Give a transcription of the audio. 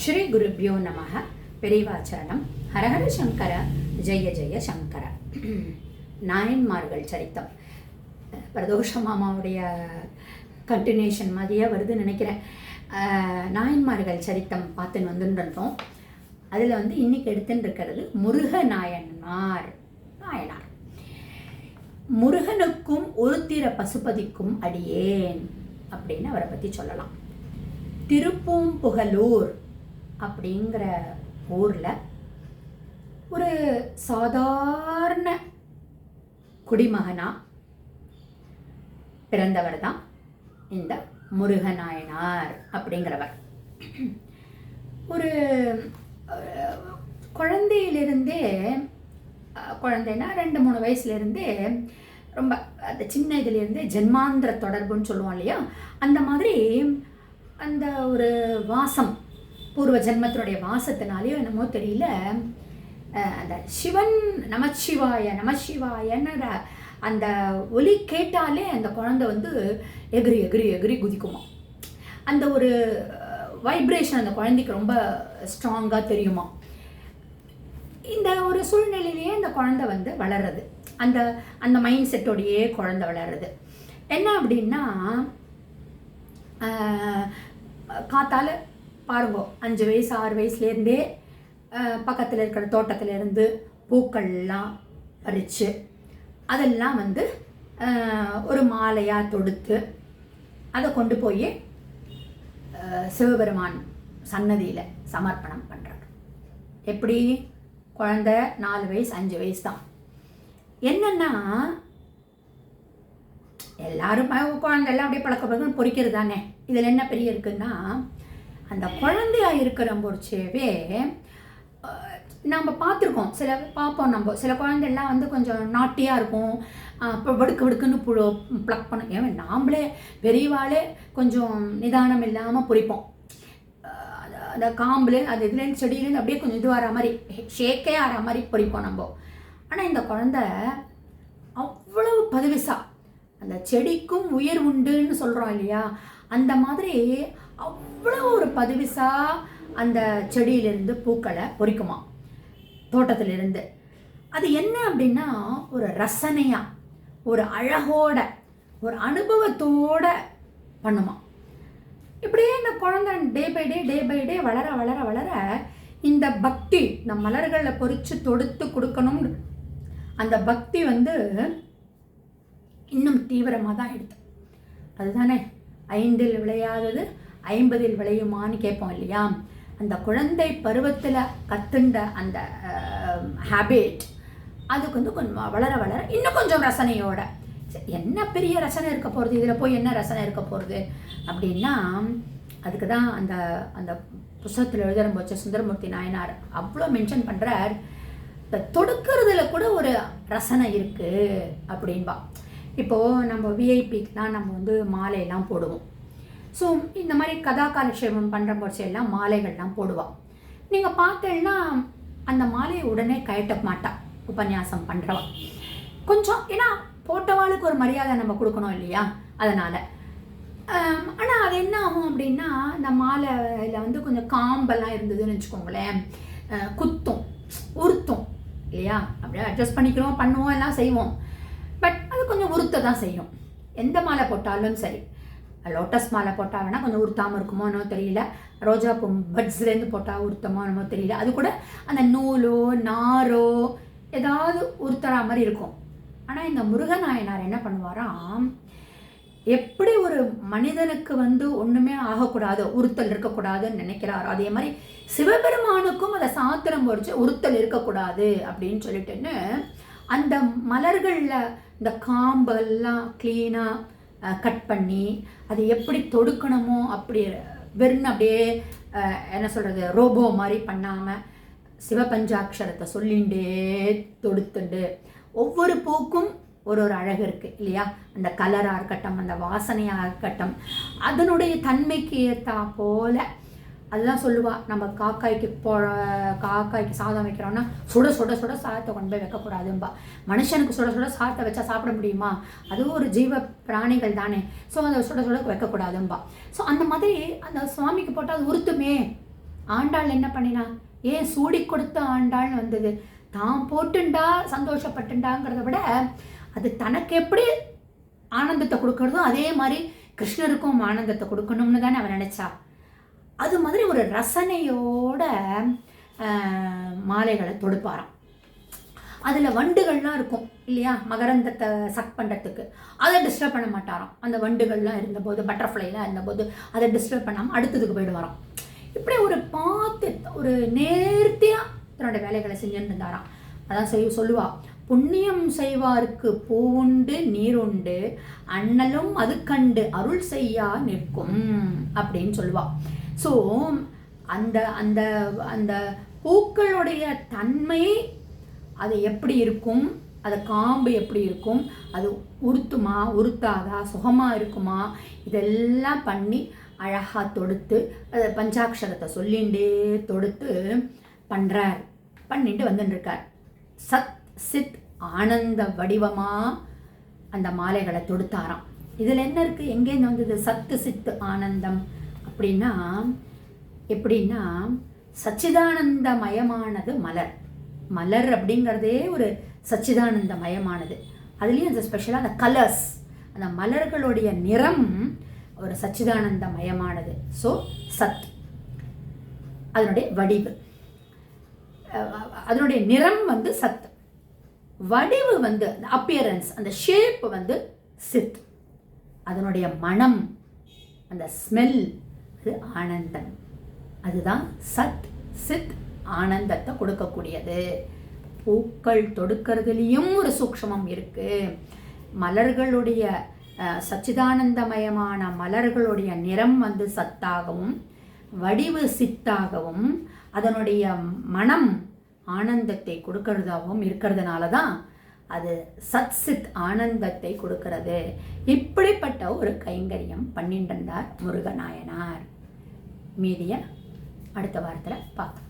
ஸ்ரீ குருப்யோ நமः. பெரிவாச்சரணம். ஹரஹர சங்கர, ஜெய ஜெய சங்கர. நாயன்மார்கள் சரித்தம். பிரதோஷ மாமாவுடைய கண்டினியூஷன் மாதிரியே வருதுன்னு நினைக்கிறேன். நாயன்மார்கள் சரித்தம் பார்த்துன்னு வந்துருந்தோம். அதில் இன்னைக்கு எடுத்துன்னு இருக்கிறது முருக நாயனார். முருகனுக்கும் ஒருத்திர பசுபதிக்கும் அடியேன் அப்படின்னு அவரை பற்றி சொல்லலாம். திருப்பூம்புகலூர் அப்படிங்கிற ஊரில் ஒரு சாதாரண குடிமகனா பிறந்தவர் தான் இந்த முருகநாயனார் அப்படிங்கிறவர். ஒரு குழந்தையிலிருந்தே, குழந்தைன்னா 2-3 வயசுலேருந்தே ரொம்ப அந்த சின்ன இதுலேருந்தே ஜென்மாந்திர தொடர்புன்னு சொல்லுவோம் இல்லையா, அந்த மாதிரி அந்த ஒரு வாசம், பூர்வ ஜென்மத்தினுடைய வாசத்தினாலேயோ என்னமோ தெரியல, அந்த சிவன் நமச்சிவாயன்ற அந்த ஒலி கேட்டாலே அந்த குழந்தை எகிரி எகிரி எகிரி குதிக்குமா. அந்த ஒரு வைப்ரேஷன் அந்த குழந்தைக்கு ரொம்ப ஸ்ட்ராங்காக தெரியுமா. இந்த ஒரு சூழ்நிலையிலேயே அந்த குழந்தை வளர்றது, அந்த அந்த மைண்ட் செட்டோடையே குழந்தை வளர்றது. என்ன அப்படின்னா, காத்தால் பாருங்கோ 5 வயசு 6 வயசுலேருந்தே பக்கத்தில் இருக்கிற தோட்டத்திலேருந்து பூக்கள்லாம் பறித்து அதெல்லாம் ஒரு மாலையாக தொடுத்து அதை கொண்டு போய் சிவபெருமான் சன்னதியில் சமர்ப்பணம் பண்ணுறார். எப்படி? குழந்தை 4 வயசு 5 வயசு தான். என்னென்னா, எல்லாரும் குழந்தைலாம் அப்படியே பழக்க பொறிக்கிறது தானே. இதில் என்ன பெரிய இருக்குன்னா, அந்த குழந்தையா இருக்கிற பொறிச்சவே நம்ம பார்த்துருக்கோம், பார்ப்போம். நம்ம சில குழந்தைலாம் கொஞ்சம் நாட்டியாக இருக்கும், இப்போ வடுக்குன்னு ப்ளக் பண்ண. ஏன் நாம்ளே பெரியவாளே கொஞ்சம் நிதானம் இல்லாமல் பொறிப்போம். அந்த காம்பில் அது இதுலேருந்து செடியிலேருந்து அப்படியே கொஞ்சம் இதுவாகிற மாதிரி, ஷேக்கே ஆகிற மாதிரி பொறிப்போம் நம்ம. ஆனால் இந்த குழந்தை அவ்வளவு பதுவிசா, அந்த செடிக்கும் உயிர் உண்டுன்னு சொல்கிறோம் இல்லையா, அந்த மாதிரி அவ்வளோ ஒரு பதுவிசா அந்த செடியிலிருந்து பூக்களை பொறிக்குமா, தோட்டத்திலிருந்து. அது என்ன அப்படின்னா, ஒரு ரசனையாக, ஒரு அழகோட, ஒரு அனுபவத்தோட பண்ணுமா. இப்படியே இந்த குழந்தை டே பை டே வளர வளர வளர இந்த பக்தி, இந்த மலர்களை பொறிச்சு தொடுத்து கொடுக்கணும், அந்த பக்தி இன்னும் தீவிரமாக தான் எடுத்து. அதுதானே 5இல் விளையாதது 50இல் விளையுமான்னு கேட்போம் இல்லையா. அந்த குழந்தை பருவத்தில் கற்றுண்ட அந்த ஹேபிட் அதுக்கு கொஞ்சம் வளர வளர இன்னும் கொஞ்சம் ரசனையோட, என்ன பெரிய ரசனை இருக்க போகிறது, இதில் போய் என்ன ரசனை இருக்க போகிறது அப்படின்னா, அதுக்கு தான் அந்த அந்த புத்தகத்தில் எழுதுகிற போச்ச சுந்தரமூர்த்தி நாயனார் அவ்வளோ மென்ஷன் பண்ணுறார். இந்த தொடுக்கிறதுல கூட ஒரு ரசனை இருக்குது அப்படின்பா. இப்போது நம்ம விஐபிக்கெலாம் நம்ம மாலையெல்லாம் போடுவோம். ஸோ இந்த மாதிரி கதா காலக்ஷேபம் பண்ணுற போச்செல்லாம் மாலைகள்லாம் போடுவாள். நீங்கள் பார்த்தேன்னா அந்த மாலையை உடனே கழட்ட மாட்டா உபன்யாசம் பண்ணுறவா. கொஞ்சம், ஏன்னா போட்டவாளுக்கு ஒரு மரியாதை நம்ம கொடுக்கணும் இல்லையா, அதனால். ஆனால் அது என்ன ஆகும் அப்படின்னா, இந்த மாலையில் கொஞ்சம் காம்பெல்லாம் இருந்ததுன்னு வச்சுக்கோங்களேன், குத்தும் உறுத்தும் இல்லையா. அப்படியே அட்ஜஸ்ட் பண்ணிக்கிறோம், பண்ணுவோம், எல்லாம் செய்வோம். பட் அது கொஞ்சம் உறுத்த தான் செய்யும். எந்த மாலை போட்டாலும் சரி. லோட்டஸ் மாலை போட்டால் வேணால் கொஞ்சம் உறுத்தாமல் இருக்குமோ என்னமோ தெரியல, ரோஜா பூ பட்ஸ்லேருந்து போட்டால் உறுத்தமோ என்னமோ தெரியல, அது கூட அந்த நூலோ நாரோ ஏதாவது உறுத்துற மாதிரி இருக்கும். ஆனால் இந்த முருகநாயனார் என்ன பண்ணுவாராம், எப்படி ஒரு மனிதனுக்கு ஒன்றுமே ஆகக்கூடாது, உறுத்தல் இருக்கக்கூடாதுன்னு நினைக்கிறாரோ, அதே மாதிரி சிவபெருமானுக்கும் அதை சாத்திரம் பொறிச்சு உறுத்தல் இருக்கக்கூடாது அப்படின்னு சொல்லிட்டுன்னு அந்த மலர்களில் இந்த காம்பெல்லாம் க்ளீனாக கட் பண்ணி அதை எப்படி தொடுக்கணுமோ அப்படி வெறும் அப்படியே என்ன சொல்கிறது, ரோபோ மாதிரி பண்ணாமல் சிவபஞ்சாட்சரத்தை சொல்லிண்டே தொடுத்துண்டு, ஒவ்வொரு பூக்கும் ஒரு அழகு இருக்குது இல்லையா. அந்த கலராக இருக்கட்டும், அந்த வாசனையாக இருக்கட்டும், அதனுடைய தன்மைக்கு ஏற்றா போல். அதுதான் சொல்லுவாள், நம்ம காக்காய்க்கு சாதம் வைக்கிறோன்னா சுட சுட சுட சாதத்தை கொண்டு போய் வைக்கக்கூடாதும்பா. மனுஷனுக்கு சுட சுட சாதத்தை வச்சா சாப்பிட முடியுமா, அதுவும் ஒரு ஜீவ பிராணிகள் தானே. ஸோ அந்த சுட சுட வைக்கக்கூடாதும்பா. ஸோ அந்த மாதிரி அந்த சுவாமிக்கு போட்டால் அது உறுத்துமே ஆண்டாள் என்ன பண்ணினா? ஏன் சூடி கொடுத்த ஆண்டாள்னு வந்தது? தான் போட்டுண்டா சந்தோஷப்பட்டுண்டாங்கிறத விட அது தனக்கு எப்படி ஆனந்தத்தை கொடுக்கறதோ அதே மாதிரி கிருஷ்ணருக்கும் ஆனந்தத்தை கொடுக்கணும்னு தானே அவன் நினச்சா. அது மாதிரி ஒரு ரசனையோட மாலைகளை தொடுப்பாராம். அதில் வண்டுகள்லாம் இருக்கும் இல்லையா, மகரந்தத்தை சக் பண்ணுறதுக்கு. அதை டிஸ்டர்ப் பண்ண மாட்டாராம். அந்த வண்டுகள்லாம் இருந்தபோது, பட்டர்ஃப்ளைலாம் இருந்தபோது அதை டிஸ்டர்ப் பண்ணாமல் அடுத்ததுக்கு போய்ட்டு வரோம். இப்படி ஒரு பார்த்து ஒரு நேர்த்தியாக தன்னுடைய வேலைகளை செஞ்சுட்டு இருந்தாராம். அதான் சொல்லுவா, புண்ணியம் செய்வாருக்கு பூவுண்டு நீருண்டு அண்ணலும் அது கண்டு அருள் செய்யா நிற்கும் அப்படின்னு சொல்லுவா. ஸோ அந்த அந்த அந்த பூக்களுடைய தன்மை அது எப்படி இருக்கும், அது காம்பு எப்படி இருக்கும், அது உறுத்துமா உறுத்தாதா, சுகமாக இருக்குமா, இதெல்லாம் பண்ணி அழகாக தொடுத்து பஞ்சாட்சரத்தை சொல்லிண்டே தொடுத்து பண்ணுறார். பண்ணிட்டு வந்துட்டுருக்கார். சத் சித் ஆனந்த வடிவமாக அந்த மாலைகளை தொடுத்தாராம். இதில் என்ன இருக்குது, எங்கேருந்து வந்தது சத்து சித்து ஆனந்தம் அப்படின்னா? எப்படின்னா, சச்சிதானந்தமயமானது மலர். மலர் அப்படிங்கிறதே ஒரு சச்சிதானந்தமயமானது. அதுலேயும் அந்த ஸ்பெஷலாக அந்த கலர்ஸ், அந்த மலர்களுடைய நிறம் ஒரு சச்சிதானந்தமயமானது. ஸோ சத் அதனுடைய வடிவு, அதனுடைய நிறம் வந்து சத், வடிவு வந்து அந்த அப்பியரன்ஸ், அந்த ஷேப் வந்து சித், அதனுடைய மனம் அந்த ஸ்மெல் அது ஆனந்தம். அதுதான் சத் சித் ஆனந்தத்தை கொடுக்கக்கூடியது. பூக்கள் தொடுக்கிறதுலேயும் ஒரு சூக்ஷமம் இருக்கு. மலர்களுடைய சச்சிதானந்தமயமான மலர்களுடைய நிறம் வந்து சத்தாகவும் வடிவு சித்தாகவும் அதனுடைய மனம் ஆனந்தத்தை கொடுக்கறதாகவும் இருக்கிறதுனால தான் அது சத் சித் ஆனந்தத்தை கொடுக்கிறது. இப்படிப்பட்ட ஒரு கைங்கரியம் பண்ணிட்டு இருந்தார் முருகநாயனார். மீதிய அடுத்த வாரத்தில் பார்க்கலாம்.